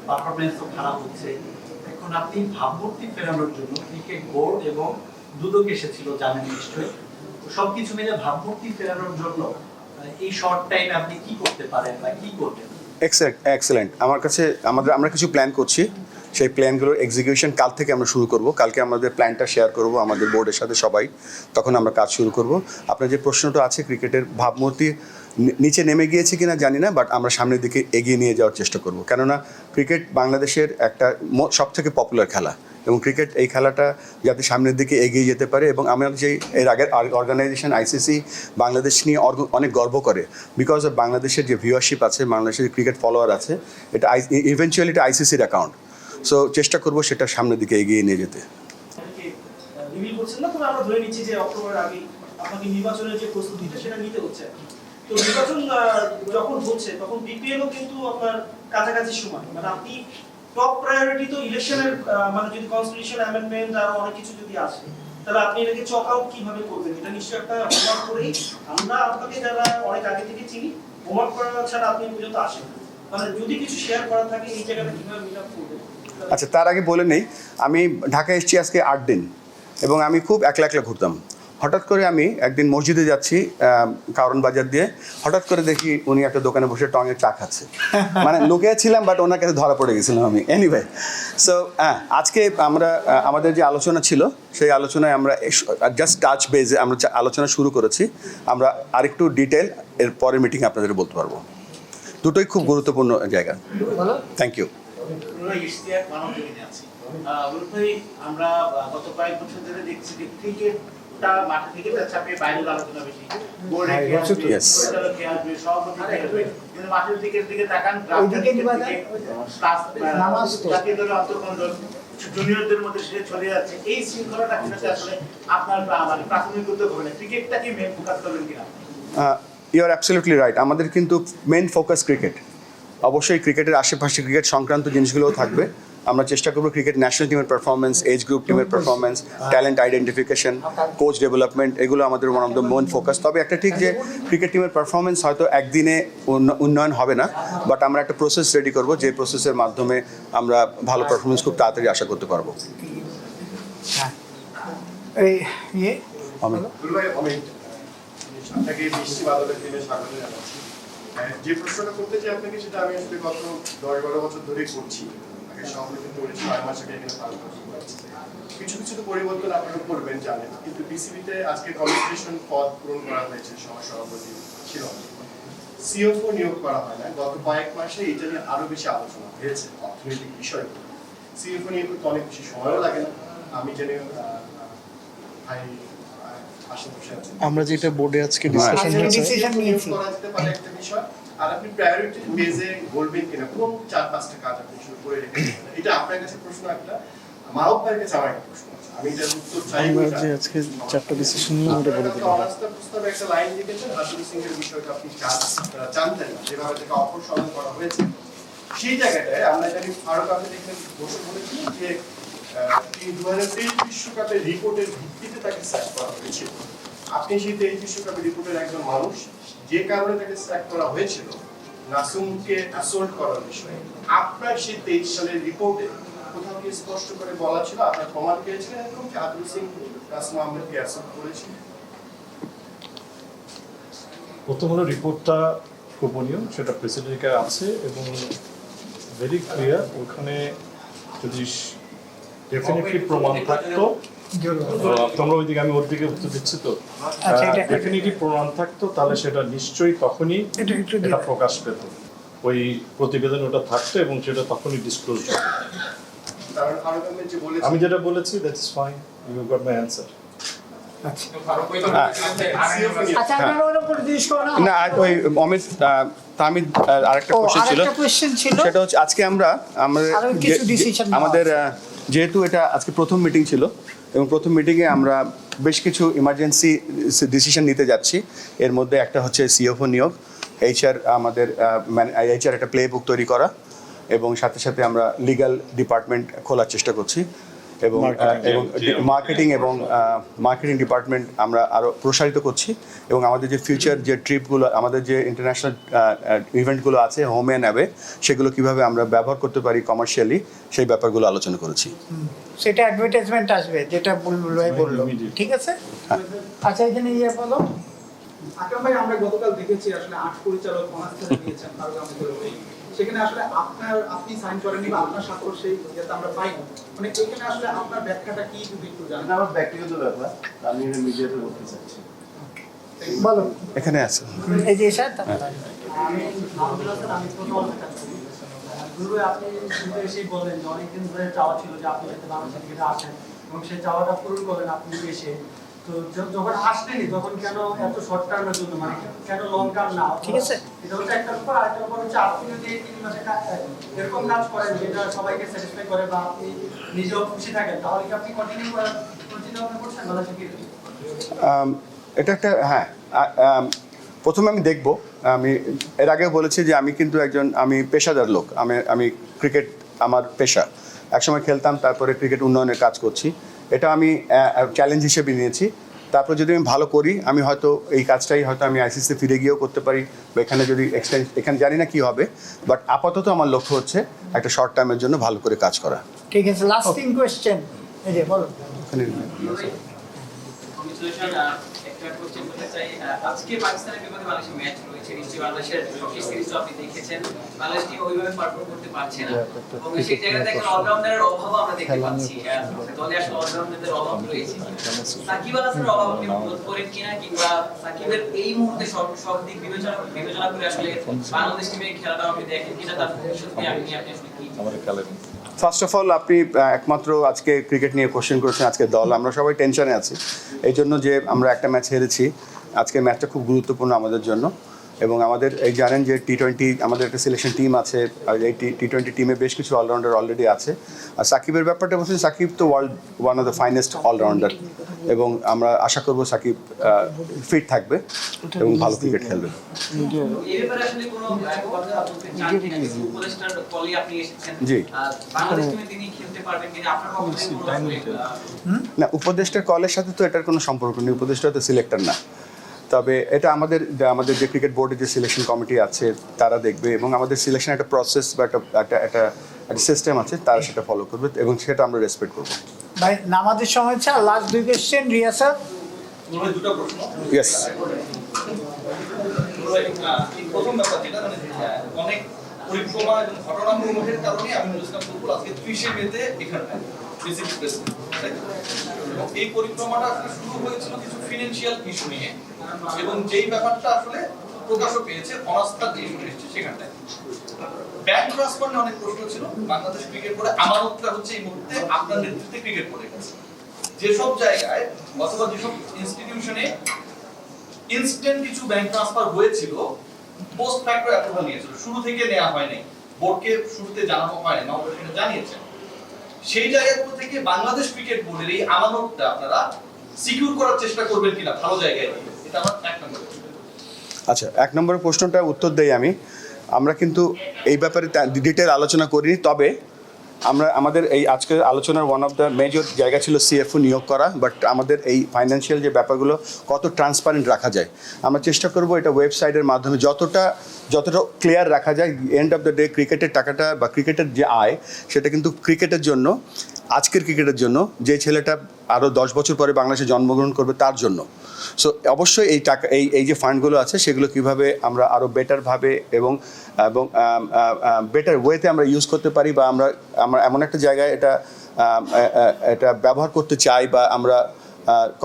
পারফরমেন্সও খারাপ হচ্ছে। এখন আপনি ভাবমূর্তি ফেরানোর জন্য ক্রিকেট বোর্ড এবং দুদক এসেছিল, জানেন নিশ্চয়ই, সবকিছু মিলে ভাবমূর্তি ফেরানোর জন্য এই শর্ট টাইমে আপনি কি করতে পারেন বা কি করবেন? এক্সেলেন্ট। আমার কাছে আমরা কিছু প্ল্যান করছি, সেই প্ল্যানগুলোর এক্সিকিউশন কাল থেকে আমরা শুরু করব। কালকে আমাদের প্ল্যানটা শেয়ার করব আমাদের বোর্ডের সাথে সবাই, তখন আমরা কাজ শুরু করব। আপনার যে প্রশ্নটা আছে, ক্রিকেটের ভাবমূর্তি নিচে নেমে গিয়েছে কিনা জানি না, বাট আমরা সামনের দিকে এগিয়ে নিয়ে যাওয়ার চেষ্টা করব। কেননা ক্রিকেট বাংলাদেশের একটা সবথেকে পপুলার খেলা, এবং ক্রিকেট এই খেলাটা যাতে সামনের দিকে এগিয়ে যেতে পারে। এবং আমরা যে এর আগের অর্গানাইজেশন আইসিসি বাংলাদেশ নিয়ে অনেক গর্ব করে, বিকজ অফ বাংলাদেশের যে ভিউয়ারশিপ আছে, বাংলাদেশের ক্রিকেট ফলোয়ার আছে, এটা ইভেনচুয়ালি এটা আইসিসির অ্যাকাউন্ট। সো চেষ্টা করব সেটা সামনের দিকে এগিয়ে নিয়ে যেতে। রিভিল করছেন না, তবে আমরা ধরে নিচ্ছি যে অক্টোবরের আগে আপনাকে নির্বাচনের যে প্রস্তুতিটা সেটা নিতে হচ্ছে। তো নির্বাচন যখন হচ্ছে তখন বিপিএলও কিন্তু আপনার কাছাকাছি সময়, মানে আপনি টপ প্রায়োরিটি তো ইলেকশনের, মানে যদি কনস্টিটিউশন অ্যামেন্ডমেন্ট আর অনেক কিছু যদি আসে, তাহলে আপনি এটাকে চক আউট কিভাবে করবেন? এটা নিশ্চয়ই একটা হোমওয়ার্ক করেই, আমরা আপনাকে যারা অনেক আগে থেকে চিনি, হোমওয়ার্ক করা ছাড়া আপনি পর্যন্ত আসেন না। মানে যদি কিছু শেয়ার করা থাকে এই জায়গাটা কিভাবে মিট আপ করবেন? আচ্ছা, তার আগে বলে নেই, আমি ঢাকায় এসেছি আজকে 8 দিন, এবং আমি খুব একলা ঘুরতাম। হঠাৎ করে আমি একদিন মসজিদে যাচ্ছি কারণ বাজার দিয়ে, হঠাৎ করে দেখি উনি একটা দোকানে বসে টঙের চা খাচ্ছে। মানে লুকিয়ে ছিলাম, বাট ওনার কাছে ধরা পড়ে গেছিলাম আমি। এনিওয়ে, সো আজকে আমরা আমাদের যে আলোচনা ছিল, সেই আলোচনায় আমরা জাস্ট টাচ বেজে আমরা আলোচনা শুরু করেছি। আমরা আরেকটু ডিটেল এর পরের মিটিংয়ে আপনাদের বলতে পারবো। দুটোই খুব গুরুত্বপূর্ণ জায়গা। Thank you. আমরা গত কয়েক বছর ধরে দেখছি যে ক্রিকেটটা মাঠে থেকে ছাপিয়ে বাইরের আলোচনা বেশি, বোর্ডে সভাপতি, কিন্তু মাঠের দিকে তাকান, জাতীয় দলের অন্তর্কন্দল জুনিয়রদের মধ্যে সেটা চলে যাচ্ছে। এই শৃঙ্খলাটা কিভাবে আসলে আপনার মানে প্রাথমিক উদ্যোগ হবে, ক্রিকেটটাকে মেন ফোকাস করবেন কিনা? You are absolutely right. আমাদের কিন্তু মেন ফোকাস ক্রিকেট। অবশ্যই ক্রিকেটের আশেপাশে ক্রিকেট সংক্রান্ত জিনিসগুলোও থাকবে। আমরা চেষ্টা করবো ক্রিকেট ন্যাশনাল টিমের পারফরমেন্স, এজ গ্রুপ টিমের performance, talent identification, coach development, এগুলো আমাদের one of the main focus. তবে একটা ঠিক যে ক্রিকেট টিমের পারফরমেন্স হয়তো একদিনে উন্নয়ন হবে না, বাট আমরা একটা প্রসেস রেডি করবো, যে প্রসেসের মাধ্যমে আমরা ভালো পারফরমেন্স খুব তাড়াতাড়ি আশা করতে পারবো। আপনাকে বৃষ্টি বাদলের দিনে স্বাগত জানাচ্ছি। যে প্রশ্নটা করতে চাই আপনাকে, সেটা আমি আসলে গত 10-12 বছর ধরেই করছি। আগে সভাপতি করেছি, 6 মাস আগে এখানে পালন করছি। কিছু তো পরিবর্তন আপনারা করবেন জানেন, কিন্তু বিসিবিতে আজকে কমিউনিকেশন পদ পূরণ করা হয়েছে, সভাপতি ছিল না, সিওফও নিয়োগ করা হয় না। গত কয়েক মাসে এটা নিয়ে আরো বেশি আলোচনা হয়েছে, অর্থনৈতিক বিষয়গুলো। সিওফও নিয়োগ করতে অনেক বেশি সময়ও লাগে না। আমি জেনে ভাই আমরা যেটা বোর্ডে আজকে ডিসকাশন হয়েছে করা যেতে পারে একটা বিষয়। আর আপনি প্রায়োরিটি বেজে বলবেন কিনা কোন 4-5টা কাজ আপনি শুরু করে রেখেছেন, এটা আপনার কাছে প্রশ্ন। একটা মাহবুব ভাইয়ের কাছে আমার একটা প্রশ্ন আছে, আমি এটার উত্তর চাই। আমরা যে আজকে 4টা ডিসিশন নিয়ে আমরা বলে দিলাম। অনাস্থা প্রস্তাবে একটা লাইন লিখেছেন, রাসুল সিং এর বিষয়টা আপনি জানতেন না, যেভাবে থেকে অপসারণ করা হয়েছে। সেই জায়গাটায় আমরা জানি ফারুক আহমেদ এখানে বসে বলেছিলেন যে 2023 বিশ্বকাপের রিপোর্টের ভিত্তিতে তাকে স্যাক করা হয়েছিল। আপনি সেই 23 বিশ্বকাপের রিপোর্টের একজন মানুষ, যে কারণে তাকে স্যাক করা হয়েছিল নাসুমকে অ্যাসল্ট করার বিষয়ে, আপনার সেই 23 সালের রিপোর্টে কোথাও কি স্পষ্ট করে বলা ছিল, আপনার প্রমাণ পেয়েছিলেন এরকম যে আদুল সিং নাসুম আহমেদকে অ্যাসল্ট করেছিল? প্রথম হলো রিপোর্টটা গোপনীয়, সেটা প্রেসিডেন্টের আছে এবং ভেরি ক্লিয়ার। ওখানে যদি ডেফিনেটলি প্রমাণ থাকতো, তোমরা ওইদিকে, আমি ওর দিকে উত্তর দিচ্ছি তো, ডেফিনেটলি প্রমাণ থাকতো, তাহলে সেটা নিশ্চয়ই তখনই এটা প্রকাশ পেত, ওই প্রতিবেদন ওটা থাকতো এবং সেটা তখনই ডিসক্লোজ হতো। কারণ ফারুক আহমেদ যে বলেছেন আমি যেটা বলেছি that's fine, you got my answer. আচ্ছা আপনারা ওর উপর জিজ্ঞেস করো না। না ওই অমিত তামিদ আরেকটা ও, কোশ্চেন ছিল, আরেকটা question ছিল। সেটা হচ্ছে আজকে আমরা আরো কিছু decision নেওয়া আমাদের যেহেতু এটা আজকে প্রথম মিটিং ছিল এবং প্রথম মিটিংয়ে আমরা বেশ কিছু ইমার্জেন্সি ডিসিশন নিতে যাচ্ছি। এর মধ্যে একটা হচ্ছে সিএফও নিয়োগ, এইচআর আমাদের এইচআর একটা প্লে বুক তৈরি করা, এবং সাথে সাথে আমরা লিগ্যাল ডিপার্টমেন্ট খোলার চেষ্টা করছি, এবং মার্কেটিং ডিপার্টমেন্ট আমরা আরও প্রসারিত করছি, এবং আমাদের যে ফিউচার যে ট্রিপগুলো, আমাদের যে ইন্টারন্যাশনাল ইভেন্টগুলো আছে হোমে অ্যান্ড অ্যাওয়ে, সেগুলো কিভাবে আমরা ব্যবহার করতে পারি কমার্শিয়ালি, সেই ব্যাপারগুলো আলোচনা করেছি। সেটা অ্যাডভার্টাইজমেন্ট আসবে, যেটা বুলবুল ভাই বললো, ঠিক আছে? আচ্ছা এখানে ইয়ে বলো। আকরাম ভাই, আমরা গতকাল দেখেছি আসলে 8 পরিচালক অনাস্থা নিয়েছেন ফারুক আহমেদের উপরে। সেখানে আসলে আপনি সাইন করেননি বা আপনার স্বাক্ষর সেই ইয়েতে আমরা পাইনি, মানে এখানে আসলে আপনার ব্যাখ্যাটা কি যদি একটু জানেন। এটা আমার ব্যক্তিগত ব্যাপার, আমি এটা মিডিয়াতে বলতে চাচ্ছি। বলো এখানে আছে এই যে স্যার আমি প্রথম কাজ করি। গুরু আপনি শুরুতে এসেই বললেন যে অনেকদিন ধরে চাওয়া ছিল যে আপনি যাতে বাংলাদেশ থেকে আসেন এবং সেই চাওয়াটা পূরণ করবেন আপনি এসে। তো যখন আসলেনি তখন কেন এত শর্ট টার্মের জন্য, মানে কেন লং টার্ম না? ঠিক আছে, এটা হচ্ছে একটা ব্যাপার। আরেকটা ব্যাপার হচ্ছে আপনি যদি এই 3 মাসে এরকম কাজ করেন যেটা সবাইকে স্যাটিসফাই করে বা আপনি নিজেও খুশি থাকেন, তাহলে কি আপনি কন্টিনিউ করছেন বাংলাদেশে কি? এটা একটা প্রথমে আমি দেখব, আমি এর আগেও বলেছি যে আমি কিন্তু আমি পেশাদার লোক, আমি ক্রিকেট আমার পেশা, একসময় খেলতাম, তারপরে ক্রিকেট উন্নয়নের কাজ করছি, এটা আমি চ্যালেঞ্জ হিসেবে নিয়েছি। তারপর যদি আমি ভালো করি, আমি হয়তো এই কাজটাই হয়তো আমি আইসিসিতে ফিরে গিয়েও করতে পারি, বা এখানে যদি এখানে জানি না কি হবে, বাট আপাতত আমার লক্ষ্য হচ্ছে একটা শর্ট টাইমের জন্য ভালো করে কাজ করা। ঠিক আছে, লাস্টিং কোয়েশ্চেন এই যে বলো। একটা কোশ্চেন করতে চাই, আজকে পাকিস্তানের বিপক্ষে বাংলাদেশের ম্যাচ রয়েছে, নিশ্চয়ই বাংলাদেশের হকি সিরিজ আপনি দেখেছেন, বাংলাদেশ টিম ওইভাবে পারফর্ম করতে পারছে না, এবং সেই জায়গাতে একটা অলরাউন্ডারের অভাব আমরা দেখতে পাচ্ছি, দলে আসলে অলরাউন্ডারদের অভাব রয়েছে। সাকিব আল হাসানের অভাব আপনি বোধ করেন কিনা, কিংবা সাকিবের এই মুহূর্তে সব দিক বিবেচনা করে আসলে বাংলাদেশ টিমের খেলাটা আপনি দেখেন কিনা, তার ভবিষ্যৎ নিয়ে আপনি আসলে কি? ফার্স্ট অফ অল আপনি একমাত্র আজকে ক্রিকেট নিয়ে কোশ্চেন করেছেন, আজকে দল আমরা সবাই টেনশনে আছি এই জন্য যে আমরা একটা ম্যাচ হেরেছি। আজকে ম্যাচটা খুব গুরুত্বপূর্ণ আমাদের জন্য, এবং আমাদের এই জানেন যে টি-20 আমাদের একটা সিলেকশন টিম আছে, আর এই টি-20 টিমে বেশ কিছু অলরাউন্ডার অলরেডি আছে। আর সাকিবের ব্যাপারটা বলছেন, সাকিব তো world one of the finest allrounder, এবং আমরা আশা করব সাকিব ফিট থাকবে এবং ভালো ক্রিকেট খেলবে। এই ব্যাপারে আসলে কোনো কথা বলতে চান কিনা? উপদেষ্টার কলে আপনি এসেছেন, জি, বাংলাদেশ টিমে তিনি খেলতে পারবেন কিনা আপনার পক্ষে? না, উপদেষ্টার কলের সাথে তো এটার কোনো সম্পর্ক নেই, উপদেষ্টা তো সিলেক্টর না। তবে এটা আমাদের যে ক্রিকেট বোর্ডের যে সিলেকশন কমিটি আছে তারা দেখবে, এবং আমাদের সিলেকশন একটা প্রসেস বা একটা সিস্টেম আছে, তারা সেটা ফলো করবে, এবং সেটা আমরা রেসপেক্ট করবো। ভাই নামাজের সময় হচ্ছে, লাস্ট 2 কোয়েশ্চেন রিয়া স্যার। দুটো প্রশ্ন। ইয়েস, প্রথম ব্যাপার যেটা মানে অনেক পরিক্রমা এবং ঘটনাক্রমের কারণে আমি ইসলাম ফুটবল আজকে 30 মেতে এখানে বেসিক প্রেসিডেন্ট, এবং এই পরিক্রমাটা আসলে শুরু হয়েছিল কিছু ফিনান্সিয়াল ইস্যু নিয়ে, এবং যেই ব্যাপারটা আসলে প্রকাশও পেয়েছে অনাস্থার যে ইস্যু এসেছে সেখানটায়। ব্যাংক ট্রান্সফার নিয়ে অনেক প্রশ্ন ছিল, বাংলাদেশ ক্রিকেট বোর্ডে আমানতটা হচ্ছে এই মুহূর্তে আপনার নেতৃত্বে ক্রিকেট বোর্ডের কাছে। যেসব জায়গায় অথবা যেসব ইনস্টিটিউশনে ইনস্ট্যান্ট কিছু ব্যাংক ট্রান্সফার হয়েছিল, পোস্ট ফ্যাক্টর অ্যাপ্রুভাল নিয়েছিল, শুরু থেকে নেওয়া হয়নি, বোর্ডকে শুরুতে জানানো হয়নি, নবগঠনে জানিয়েছেন, সেই জায়গাগুলো থেকে বাংলাদেশ ক্রিকেট বোর্ডের এই আমানতটা আপনারা সিকিউর করার চেষ্টা করবেন কিনা ভালো জায়গায়? এটা আমার এক নম্বর। আচ্ছা, 1 নম্বরের প্রশ্নটা উত্তর দেই আমি। আমরা কিন্তু এই ব্যাপারে ডিটেল আলোচনা করিনি, তবে আমাদের এই আজকের আলোচনার ওয়ান অফ দ্য মেজর জায়গা ছিল সিএফও নিয়োগ করা, বাট আমাদের এই ফাইন্যান্সিয়াল যে ব্যাপারগুলো কত ট্রান্সপারেন্ট রাখা যায় আমরা চেষ্টা করব এটা ওয়েবসাইটের মাধ্যমে যতটা ক্লিয়ার রাখা যায়। এন্ড অফ দ্য ডে ক্রিকেটের টাকাটা বা ক্রিকেটের যে আয়, সেটা কিন্তু ক্রিকেটের জন্য, আজকের ক্রিকেটের জন্য, যে ছেলেটা আরও 10 বছর পরে বাংলাদেশে জন্মগ্রহণ করবে তার জন্য। সো অবশ্যই এই টাকা এই যে ফান্ডগুলো আছে সেগুলো কিভাবে আমরা আরও বেটারভাবে এবং বেটার ওয়েতে আমরা ইউজ করতে পারি, বা আমরা এমন একটা জায়গায় এটা ব্যবহার করতে চাই, বা আমরা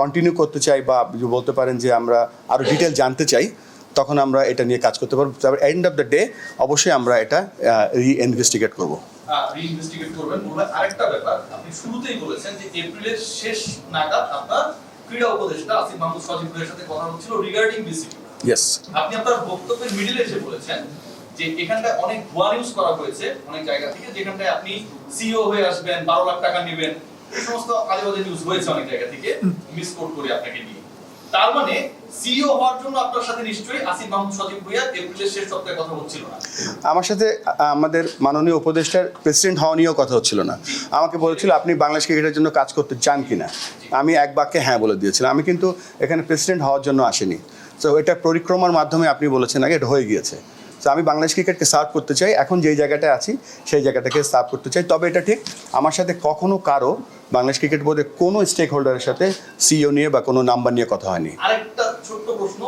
কন্টিনিউ করতে চাই, বা বলতে পারেন যে আমরা আরও ডিটেল জানতে চাই, তখন আমরা এটা নিয়ে কাজ করতে পারবো। তারপর এন্ড অফ দ্য ডে অবশ্যই আমরা এটা রি ইনভেস্টিগেট করবো। রিইনভেস্টিগেট করবেন। বলে আরেকটা ব্যাপার, আপনি শুরুতেই বলেছেন যে এপ্রিলের শেষ নাগাদ আপনার ক্রীড়া উপদেষ্টা আসিফ মাহমুদ সজীব ভাইয়ের সাথে কথা হচ্ছিল রিগার্ডিং বিসিবি। ইয়েস, আপনি আপনার বক্তব্যের মিডিলে এসে বলেছেন যে এখানটায় অনেক ভুয়া নিউজ করা হয়েছে অনেক জায়গা থেকে, যেখানটায় আপনি সিইও হয়ে আসবেন, 12 লাখ টাকা নেবেন, এই সমস্ত আজেবাজে নিউজ হয়েছে অনেক জায়গা থেকে, মিসকোট করে আপনাকে নিয়ে। তার মানে সিইও হওয়ার জন্য আপনার সাথে নিশ্চয়ই আসিফ মাহমুদ সজীব ভুইয়া এপ্রিলের শেষ সপ্তাহে কথা হচ্ছিল না। আমার সাথে আমাদের মাননীয় উপদেষ্টার প্রেসিডেন্ট হওয়া নিয়েও কথা হচ্ছিল না। আমাকে বলেছিল আপনি বাংলাদেশ ক্রিকেটের জন্য কাজ করতে চান কিনা, আমি এক বাক্যে হ্যাঁ বলে দিয়েছিলাম। আমি কিন্তু এখানে প্রেসিডেন্ট হওয়ার জন্য আসিনি। তো এটা পরিক্রমার মাধ্যমে আপনি বলেছেন আগে, এটা হয়ে গিয়েছে। তো আমি বাংলাদেশ ক্রিকেটকে সার্ভ করতে চাই, এখন যেই জায়গাটায় আছি সেই জায়গাটাকে সার্ভ করতে চাই। তবে এটা ঠিক, আমার সাথে কখনো কারো বাংলাদেশ ক্রিকেট বোর্ডের কোনো স্টেক হোল্ডারের সাথে সিইও নিয়ে বা কোনো নাম্বার নিয়ে কথা হয়নি। আরেকটা ছোট্ট প্রশ্ন,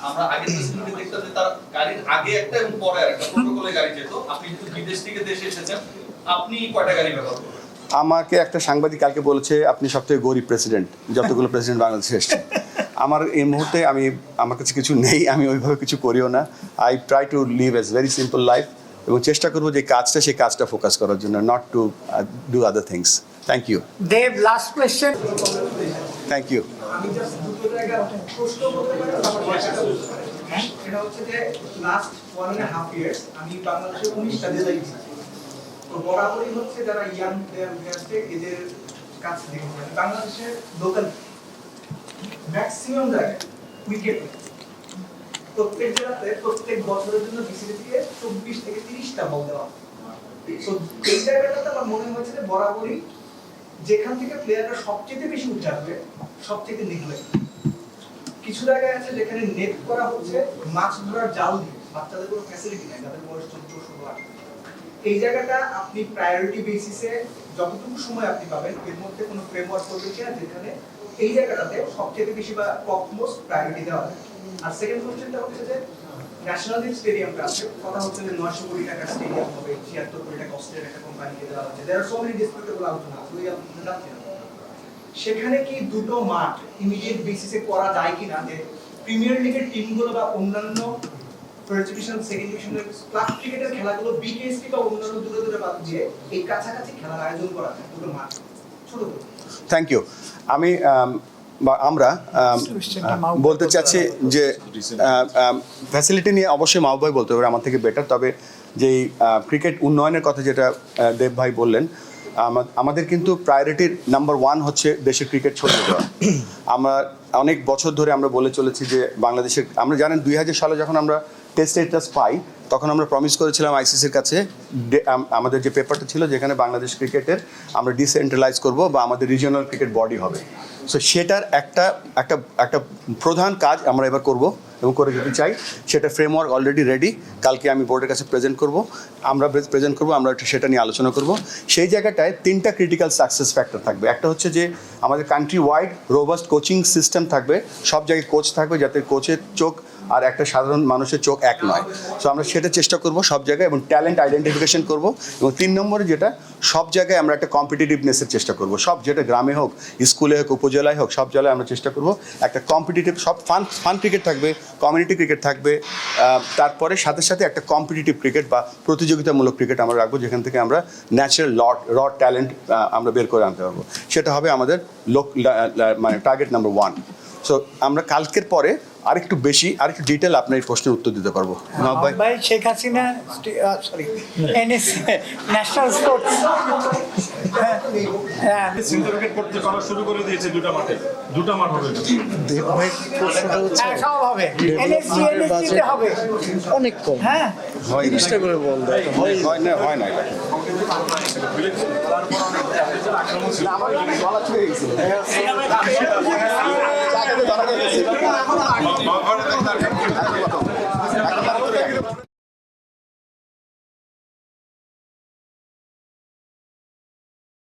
আমরা আগের প্রেসিডেন্টকে দেখতাম যে তার গাড়ির আগে একটা এবং পরে আরেকটা প্রোটোকলে গাড়ি যেত। আপনি যেহেতু বিদেশ থেকে দেশে এসেছেন, আপনি কয়টা গাড়ি ব্যবহার করেন? আমাকে একটা সাংবাদিক কালকে বলেছে আপনি সবথেকে গরিব প্রেসিডেন্ট যতগুলো প্রেসিডেন্ট বাংলাদেশে এসছে। আমার এই মুহূর্তে আমার কাছে কিছু নেই, আমি ওইভাবে কিছু করিও না। I try to live as very simple life, এবং চেষ্টা করবো যে সেই কাজটা ফোকাস করার জন্য, not to do other things. Thank you Dev, last question. Thank you. আমি জাস্ট দুটো জায়গা প্রশ্ন করতে পারি, সেটা হচ্ছে যে লাস্ট 1.5 ইয়ার্স আমি বাংলাদেশের 19টা জেলায় গেছি। তো বরাবরই হচ্ছে যারা ইয়াং প্লেয়ার আছে এদের কাছ থেকে বাংলাদেশের লোকাল ম্যাক্সিমাম জায়গায় উইকেট প্রত্যেক জেলাতে প্রত্যেক বছরের জন্য বিসিবি থেকে 24 থেকে 30টা বল দেওয়া। তো এই জায়গাটাতে আমার মনে হয়েছে যে বরাবরই যেখান থেকে প্লেয়াররা সবচেয়ে বেশি উঠে আসবে সবচেয়ে নেগলেক্ট। কিছু জায়গায় আছে যেখানে নেট করা হচ্ছে মাছ ধরার জাল দিয়ে, বাচ্চাদের কোনো ফ্যাসিলিটি নেই, যাদের বয়স 14-16। এই জায়গাটা আপনি প্রায়োরিটি বেসিসে যতটুকু সময় আপনি পাবেন এর মধ্যে কোনো ফ্রেমওয়ার্ক করবে কিনা যেখানে এই জায়গাটাতে সবচেয়ে বেশি বা টপ মোস্ট প্রায়োরিটি দেওয়া হয়। আর সেকেন্ড কোশ্চেনটা হচ্ছে যে ন্যাশনাল লিগ স্টেডিয়ামটা আছে, কথা হচ্ছে যে 900 কোটি টাকার স্টেডিয়াম হবে, 76 কোটি টাকা অস্ট্রেলিয়ার একটা কোম্পানিকে দেওয়া হচ্ছে। দেয়ার আর সো মেনি ডিসপিউটেবল আলোচনা, সেখানে কি দুটো মাঠ ইমিডিয়েট বেসিসে করা যায় কিনা, যে প্রিমিয়ার লিগের টিমগুলো বা অন্যান্য ফার্স্ট ডিভিশন সেকেন্ড ডিভিশনের ক্লাব ক্রিকেটের খেলাগুলো বিকেএসপি বা অন্যান্য দূরে দূরে বাদ দিয়ে এই কাছাকাছি খেলার আয়োজন করা যায় দুটো মাঠ ছোট ছোট। Thank you. আমরা বলতে চাচ্ছি যে ফ্যাসিলিটি নিয়ে অবশ্যই মাহবুব ভাই বলতে পারে আমার থেকে বেটার। তবে যেই ক্রিকেট উন্নয়নের কথা যেটা দেব ভাই বললেন, আমাদের কিন্তু প্রায়োরিটির নাম্বার 1 হচ্ছে দেশের ক্রিকেট ছড়িয়ে দেওয়া। আমরা অনেক বছর ধরে আমরা বলে চলেছি যে বাংলাদেশের, আমরা জানেন 2000 সালে যখন আমরা টেস্ট স্ট্যাটাস পাই তখন আমরা প্রমিস করেছিলাম আইসিসির কাছে, আমাদের যে পেপারটা ছিল যেখানে বাংলাদেশ ক্রিকেটের আমরা ডিসেন্ট্রালাইজ করব বা আমাদের রিজিওনাল ক্রিকেট বডি হবে। সো সেটার একটা প্রধান কাজ আমরা এবার করব এবং করে যেতে চাই। সেটা ফ্রেমওয়ার্ক অলরেডি রেডি, কালকে আমি বোর্ডের কাছে প্রেজেন্ট করব, আমরা সেটা নিয়ে আলোচনা করব। সেই জায়গাটায় 3টা ক্রিটিক্যাল সাকসেস ফ্যাক্টর থাকবে। একটা হচ্ছে যে আমাদের country wide robust coaching system থাকবে, সব জায়গায় কোচ থাকবে যাতে কোচের চোখ আর একটা সাধারণ মানুষের চোখ এক নয়। সো আমরা সেটা চেষ্টা করব সব জায়গায়, এবং ট্যালেন্ট আইডেন্টিফিকেশন করব। এবং 3 নম্বরে যেটা, সব জায়গায় আমরা একটা কম্পিটিটিভনেসের চেষ্টা করব, সব যেটা গ্রামে হোক, স্কুলে হোক, উপজেলায় হোক, সব জায়গায় আমরা চেষ্টা করব একটা কম্পিটিটিভ, সব ফান ক্রিকেট থাকবে, কমিউনিটি ক্রিকেট থাকবে, তারপরে সাথে সাথে একটা কম্পিটিটিভ ক্রিকেট বা প্রতিযোগিতামূলক ক্রিকেট আমরা রাখবো, যেখান থেকে আমরা ন্যাচারাল র ট্যালেন্ট আমরা বের করে আনতে পারবো। সেটা হবে আমাদের মানে টার্গেট নাম্বার 1। সো আমরা কালকের পরে আরেকটু ডিটেল আপনার এই প্রশ্নের উত্তর দিতে পারবো। ভাই, Sheikh Hasina national sports syndicate করতে করা শুরু করে দিয়েছে 2টা মাঠে, 2টা মাঠ হবে। সব হবে, এনএসসি হবে অনেক কম। হ্যাঁ, 30টা করে বল দেয়, হয় না আমার